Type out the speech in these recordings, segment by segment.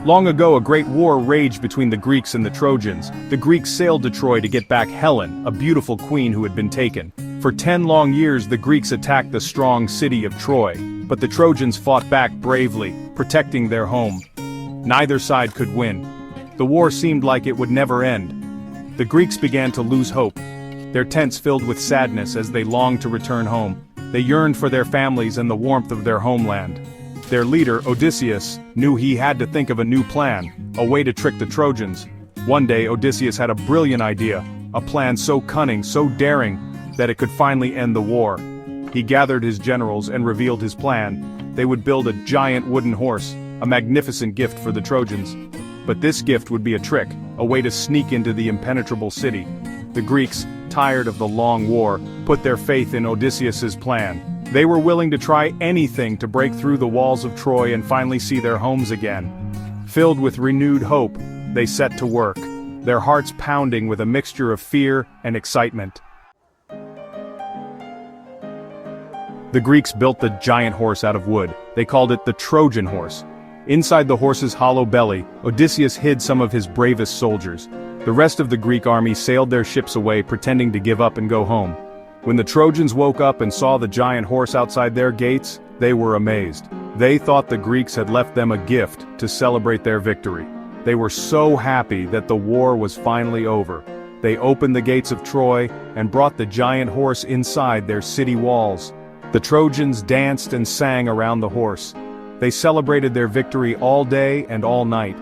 Long ago, a great war raged between the Greeks and the Trojans. The Greeks sailed to Troy to get back Helen, a beautiful queen who had been taken. For 10 long years, the Greeks attacked the strong city of Troy, but the Trojans fought back bravely, protecting their home. Neither side could win. The war seemed like it would never end. The Greeks began to lose hope, their tents filled with sadness as they longed to return home. They yearned for their families and the warmth of their homeland. Their leader, Odysseus, knew he had to think of a new plan, a way to trick the Trojans. One day, Odysseus had a brilliant idea, a plan so cunning, so daring, that it could finally end the war. He gathered his generals and revealed his plan. They would build a giant wooden horse, a magnificent gift for the Trojans. But this gift would be a trick, a way to sneak into the impenetrable city. The Greeks, tired of the long war, put their faith in Odysseus's plan. They were willing to try anything to break through the walls of Troy and finally see their homes again. Filled with renewed hope, they set to work, their hearts pounding with a mixture of fear and excitement. The Greeks built the giant horse out of wood. They called it the Trojan horse. Inside the horse's hollow belly, Odysseus hid some of his bravest soldiers. The rest of the Greek army sailed their ships away, pretending to give up and go home. When the Trojans woke up and saw the giant horse outside their gates, they were amazed. They thought the Greeks had left them a gift to celebrate their victory. They were so happy that the war was finally over. They opened the gates of Troy and brought the giant horse inside their city walls. The Trojans danced and sang around the horse. They celebrated their victory all day and all night.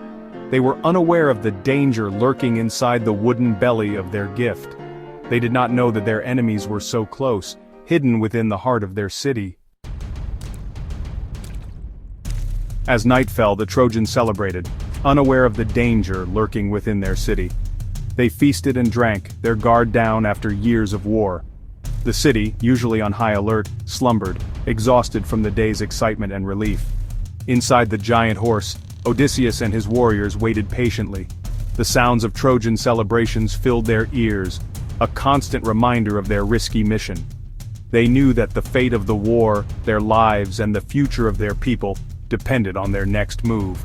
They were unaware of the danger lurking inside the wooden belly of their gift. They did not know that their enemies were so close, hidden within the heart of their city. As night fell, the Trojans celebrated, unaware of the danger lurking within their city. They feasted and drank, their guard down after years of war. The city, usually on high alert, slumbered, exhausted from the day's excitement and relief. Inside the giant horse, Odysseus and his warriors waited patiently. The sounds of Trojan celebrations filled their ears, a constant reminder of their risky mission. They knew that the fate of the war, their lives, and the future of their people depended on their next move.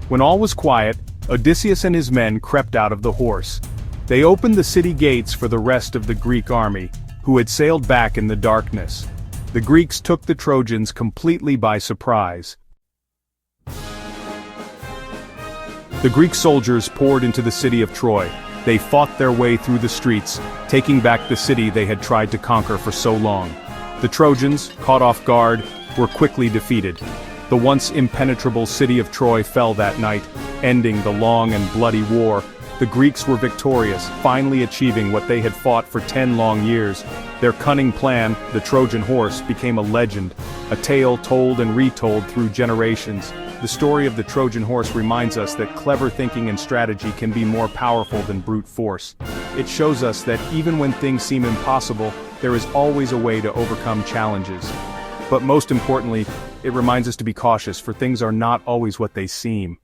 When all was quiet, Odysseus and his men crept out of the horse. They opened the city gates for the rest of the Greek army, who had sailed back in the darkness. The Greeks took the Trojans completely by surprise. The Greek soldiers poured into the city of Troy. They fought their way through the streets, taking back the city they had tried to conquer for so long. The Trojans, caught off guard, were quickly defeated. The once impenetrable city of Troy fell that night, ending the long and bloody war. The Greeks were victorious, finally achieving what they had fought for 10 long years. Their cunning plan, the Trojan horse, became a legend, a tale told and retold through generations. The story of the Trojan horse reminds us that clever thinking and strategy can be more powerful than brute force. It shows us that even when things seem impossible, there is always a way to overcome challenges. But most importantly, it reminds us to be cautious, for things are not always what they seem.